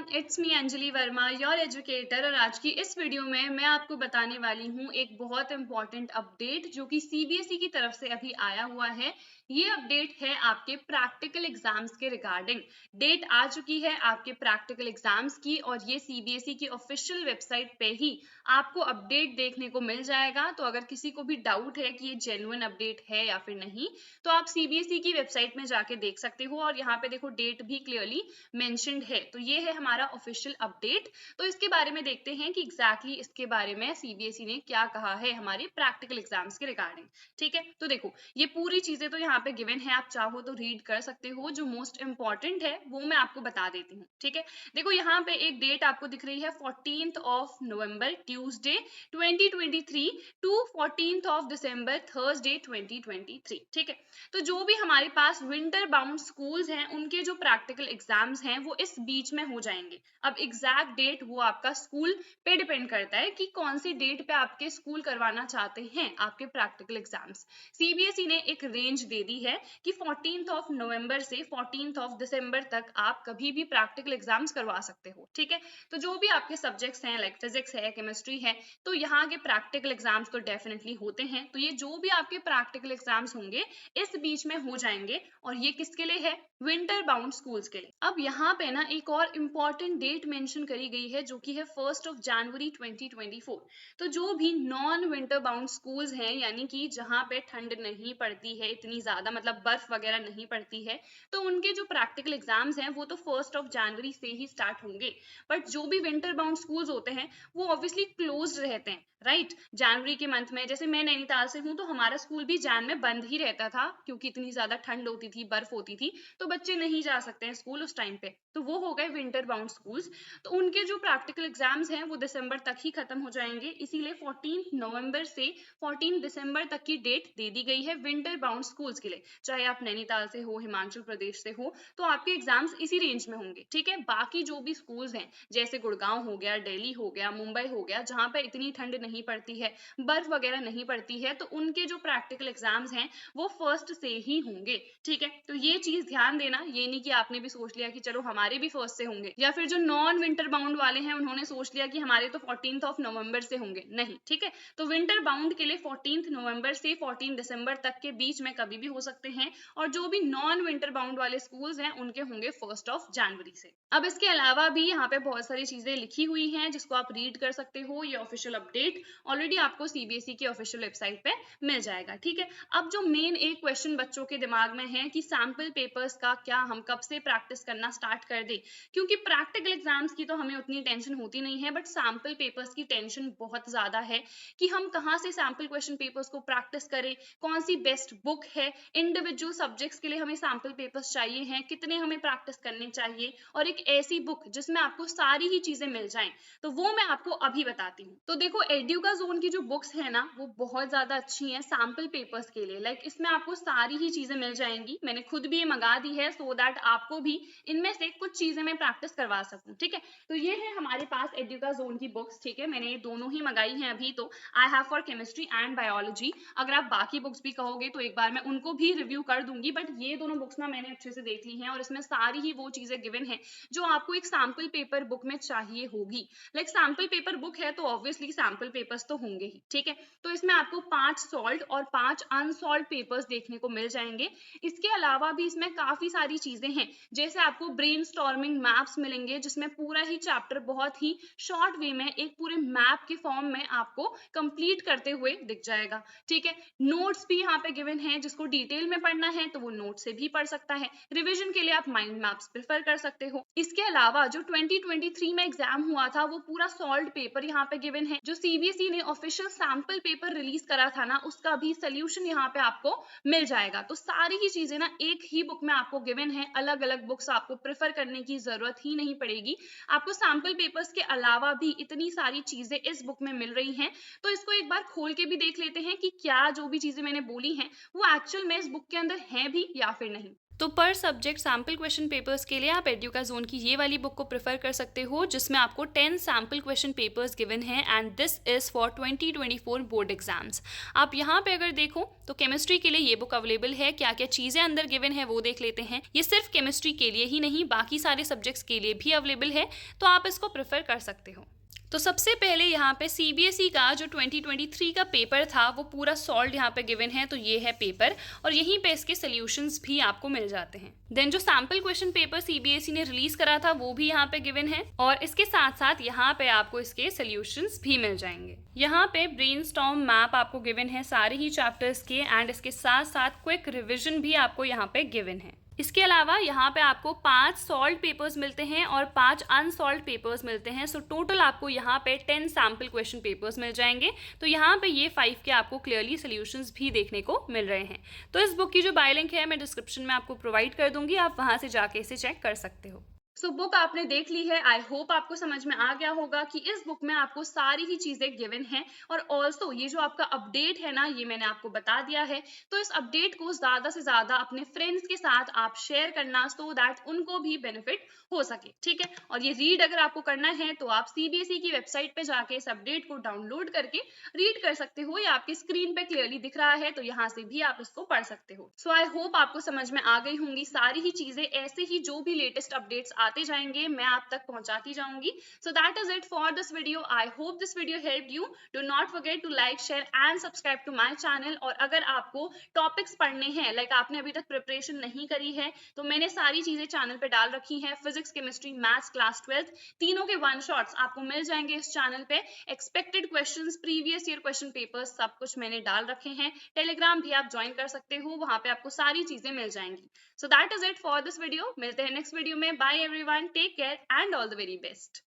Everyone, it's me Anjali Verma, your educator. और आज की इस वीडियो में मैं आपको बताने वाली हूँ एक बहुत इंपॉर्टेंट अपडेट जो कि सीबीएसई की तरफ से अभी आया हुआ है। ये अपडेट है आपके प्रैक्टिकल एग्जाम्स के रिगार्डिंग। डेट आ चुकी है आपके प्रैक्टिकल एग्जाम्स की और ये सीबीएसई की ऑफिशियल वेबसाइट पे ही आपको अपडेट देखने को मिल जाएगा। तो अगर किसी को भी डाउट है कि ये जेन्युइन अपडेट है या फिर नहीं, तो आप सीबीएसई की वेबसाइट में जाके देख सकते हो और यहाँ पे देखो डेट भी क्लियरली मेंशन्ड है। तो ये है हमारा ऑफिशियल अपडेट। तो इसके बारे में देखते हैं कि एग्जैक्टली इसके बारे में सीबीएसई ने क्या कहा है हमारे प्रैक्टिकल एग्जाम्स के रिगार्डिंग। ठीक है, तो देखो ये पूरी चीजें तो यहाँ पे गिवन है, आप चाहो तो रीड कर सकते हो। जो मोस्ट इंपॉर्टेंट है वो मैं आपको बता देती हूँ। ठीक है, देखो यहाँ पे एक डेट आपको दिख रही है 14th of November Tuesday 2023 to 14th of December Thursday 2023। ठीक है, तो जो भी हमारे पास विंटर बाउंड स्कूल्स हैं उनके जो प्रैक्टिकल एग्जाम्स हैं वो इस बीच में हो जाएंगे। अब एग्जैक्ट डेट वो आपका स्कूल पे डिपेंड करता है कि कौन सी डेट पे आपके स्कूल करवाना चाहते हैं आपके प्रैक्टिकल एग्जाम्स। सीबीएसई ने एक रेंज दे दी है कि 14th ऑफ नवंबर से 14th ऑफ दिसंबर तक आप कभी भी प्रैक्टिकल एग्जाम्स करवा सकते हो। ठीक है, तो जो भी आपके सब्जेक्ट्स हैं लाइक फिजिक्स है, केमिस्ट्री है, तो यहाँ के प्रैक्टिकल एग्जाम्स तो डेफिनेटली होते हैं। तो ये जो भी आपके प्रैक्टिकल एग्जाम्स होंगे इस बीच में हो जाएंगे और ये किसके लिए है? विंटर बाउंड स्कूल्स के लिए। अब यहाँ पे ना एक और इम्पॉर्टेंट डेट मेंशन करी गई है जो कि है 1 जनवरी 2024। तो जो भी नॉन विंटर बाउंड स्कूल्स हैं, यानी कि जहाँ पे ठंड नहीं पड़ती है इतनी ज्यादा, मतलब बर्फ वगैरह नहीं पड़ती है, तो उनके जो प्रैक्टिकल एग्जाम्स हैं वो तो 1 जनवरी से ही स्टार्ट होंगे। बट जो भी विंटर बाउंड स्कूल्स होते हैं वो ऑब्वियसली क्लोज्ड रहते हैं, राइट? जनवरी के मंथ में, जैसे मैं नैनीताल से हूँ तो हमारा स्कूल भी जैन में बंद ही रहता था क्योंकि इतनी ज्यादा ठंड होती थी, बर्फ होती थी, तो बच्चे नहीं जा सकते हैं स्कूल उस टाइम पे। तो वो हो गए विंटर बाउंड स्कूल्स। तो उनके जो प्रैक्टिकल एग्जाम्स हैं वो दिसंबर तक ही खत्म हो जाएंगे, इसीलिए 14 नवंबर से 14 दिसंबर तक की डेट दे दी गई है विंटर बाउंड स्कूल्स के लिए। चाहे आप नैनीताल से हो, हिमाचल प्रदेश से हो, तो आपके एग्जाम्स इसी रेंज में होंगे। ठीक है, बाकी जो भी स्कूल्स हैं जैसे गुड़गांव हो गया, दिल्ली हो गया, मुंबई हो गया, जहाँ पे इतनी ठंड नहीं पड़ती है, बर्फ वगैरह नहीं पड़ती है, तो उनके जो प्रैक्टिकल एग्जाम्स हैं वो 1 से ही होंगे। ठीक है, तो ये चीज ध्यान देना, ये नहीं कि आपने भी सोच लिया कि चलो हमारे भी 1 से होंगे, या फिर जो नॉन विंटर बाउंड वाले हैं उन्होंने सोच लिया कि हमारे तो 14th ऑफ नवंबर से होंगे। नहीं, ठीक है, तो विंटर बाउंड के लिए 14th नवंबर से 14 दिसंबर तक के बीच में कभी भी हो सकते हैं, और जो भी नॉन विंटर बाउंड वाले स्कूल्स हैं उनके होंगे 1 जनवरी से। अब इसके अलावा भी यहाँ पे बहुत सारी चीजें लिखी हुई हैं जिसको आप रीड कर सकते हो। ये ऑफिशियल अपडेट ऑलरेडी आपको सीबीएसई की ऑफिशियल वेबसाइट पे मिल जाएगा। ठीक है, अब जो मेन एक क्वेश्चन बच्चों के दिमाग में है कि सैंपल पेपर्स का क्या हम कब से प्रैक्टिस करना स्टार्ट कर दें, क्योंकि प्रैक्टिकल एग्जाम्स की तो हमें उतनी टेंशन होती नहीं है, बट सैंपल पेपर्स की टेंशन बहुत ज्यादा है कि हम कहाँ से सैंपल क्वेश्चन पेपर्स को प्रैक्टिस करें, कौन सी बेस्ट बुक है, इंडिविजुअल सब्जेक्ट्स के लिए हमें सैंपल पेपर्स चाहिए हैं, कितने हमें प्रैक्टिस करने चाहिए, और एक ऐसी बुक जिसमें आपको सारी ही चीजें मिल जाएं, तो वो मैं आपको अभी बताती हूँ। तो देखो एड्यूका जोन की जो बुक्स है ना वो बहुत ज्यादा अच्छी हैं सैंपल पेपर्स के लिए। लाइक इसमें आपको सारी ही चीजें मिल जाएंगी, मैंने खुद भी ये मंगा दी है सो दैट आपको भी इनमें से कुछ चीजें मैं प्रैक्टिस करवा सकूं। ठीक है, तो ये है हमारे पास एड्यूका जोन की बुक्स। ठीक है, मैंने ये दोनों ही मंगाई हैं अभी। तो I have for chemistry and biology. अगर आप बाकी बुक्स भी कहोगे तो एक बार मैं उनको भी रिव्यू कर दूंगी, बट ये दोनों बुक्स ना मैंने अच्छे से देख ली हैं और इसमें सारी ही वो चीजें गिवन है जो आपको एक सैंपल पेपर बुक में चाहिए होगी। लाइक सैंपल पेपर बुक है तो ऑब्वियसली सैंपल पेपर्स तो होंगे ही। ठीक है, तो इसमें आपको 5 सॉल्व्ड और 5 अनसॉल्व्ड पेपर्स देखने को मिल जाएंगे। इसके अलावा भी इसमें काफी सारी चीजें हैं, जैसे आपको ब्रेनस्टॉर्मिंग मैप्स मिलेंगे जिसमें पूरा ही चैप्टर बहुत ही शॉर्ट वे में एक पूरे मैप के फॉर्म में आपको कंप्लीट करते हुए दिख जाएगा। ठीक है, नोट्स भी यहाँ पे गिवन है, जिसको डिटेल में पढ़ना है तो वो नोट से भी पढ़ सकता है। रिविजन के लिए आप माइंड मैप्स प्रेफर कर सकते हो। इसके अलावा जो 2023 में एग्जाम हुआ था वो पूरा सॉल्व्ड पेपर यहाँ पे गिवन है। जो सीबीएसई ने ऑफिशियल सैंपल पेपर रिलीज करा था ना उसका भी सोल्यूशन यहाँ पे आपको मिल जाएगा। तो सारी ही चीजें ना एक ही बुक में आपको गिवन है, अलग अलग बुक्स आपको प्रेफर करने की जरूरत ही नहीं पड़ेगी। आपको सैंपल पेपर्स के अलावा भी इतनी सारी चीजें इस बुक में मिल रही हैं, तो इसको एक बार खोल के भी देख लेते हैं कि क्या जो भी चीजें मैंने बोली हैं वो एक्चुअल में इस बुक के अंदर है भी या फिर नहीं। तो पर सब्जेक्ट सैम्पल क्वेश्चन पेपर्स के लिए आप एड्यूकाज़ोन की ये वाली बुक को प्रेफर कर सकते हो, जिसमें आपको 10 सैम्पल क्वेश्चन पेपर्स गिवन हैं and this is for 2024 board exams. आप यहाँ पे अगर देखो तो केमिस्ट्री के लिए ये बुक अवेलेबल है। क्या क्या चीज़ें अंदर गिवन है वो देख लेते हैं। ये सिर्फ केमिस्ट्री के लिए ही नहीं, बाकी सारे सब्जेक्ट्स के लिए भी अवेलेबल है, तो आप इसको प्रेफर कर सकते हो। तो सबसे पहले यहाँ पे सीबीएसई का जो 2023 का पेपर था वो पूरा सॉल्व यहाँ पे गिवन है, तो ये है पेपर और यहीं पे इसके सॉल्यूशंस भी आपको मिल जाते हैं। देन जो सैम्पल क्वेश्चन पेपर सीबीएसई ने रिलीज करा था वो भी यहाँ पे गिवन है और इसके साथ साथ यहाँ पे आपको इसके सॉल्यूशंस भी मिल जाएंगे। यहाँ पे ब्रेनस्टॉर्म मैप आपको गिवन है सारे ही चैप्टर्स के एंड इसके साथ साथ क्विक रिविजन भी आपको यहाँ पे गिवन है। इसके अलावा यहाँ पे आपको 5 सॉल्व पेपर्स मिलते हैं और 5 अनसॉल्व पेपर्स मिलते हैं। सो टोटल आपको यहाँ पे 10 सैम्पल क्वेश्चन पेपर्स मिल जाएंगे। तो यहाँ पे ये 5 के आपको क्लियरली सॉल्यूशंस भी देखने को मिल रहे हैं। तो इस बुक की जो बाय लिंक है मैं डिस्क्रिप्शन में आपको प्रोवाइड कर दूंगी, आप वहाँ से जाके इसे चेक कर सकते हो। सो बुक आपने देख ली है। आई होप आपको समझ में आ गया होगा कि इस बुक में आपको सारी ही चीजें गिवन हैं और ऑल्सो ये जो आपका अपडेट है ना, ये मैंने आपको बता दिया है। तो इस अपडेट को ज्यादा से ज्यादा अपने फ्रेंड्स के साथ आप शेयर करना सो दैट उनको भी बेनिफिट हो सके, ठीक है। और ये रीड अगर आपको करना है तो आप सीबीएसई की वेबसाइट पे जाके इस अपडेट को डाउनलोड करके रीड कर सकते हो। ये आपकी स्क्रीन पे क्लियरली दिख रहा है, तो यहाँ से भी आप इसको पढ़ सकते हो। सो आई होप आपको समझ में आ गई होंगी सारी ही चीजें। ऐसे ही जो भी लेटेस्ट अपडेट्स आते जाएंगे मैं आप तक पहुंचाती जाऊंगी। So that is it for this video. I hope this video helped you. Do not forget to like, share and subscribe to my channel. और अगर आपको टॉपिक्स पढ़ने हैं, लाइक आपने अभी तक प्रिपरेशन नहीं करी है, तो मैंने सारी चीजें चैनल पे डाल रखी हैं। फिजिक्स, केमिस्ट्री, मैथ्स, क्लास 12 तीनों के वन शॉट्स आपको मिल जाएंगे इस चैनल पे। Expected questions, previous year question papers, सब कुछ मैंने डाल रखे हैं। टेलीग्राम भी आप ज्वाइन कर सकते हो, वहां पे आपको सारी चीजें मिल जाएंगी। So that is it for this video. मिलते हैं नेक्स्ट वीडियो में। Bye everyone, take care and all the very best.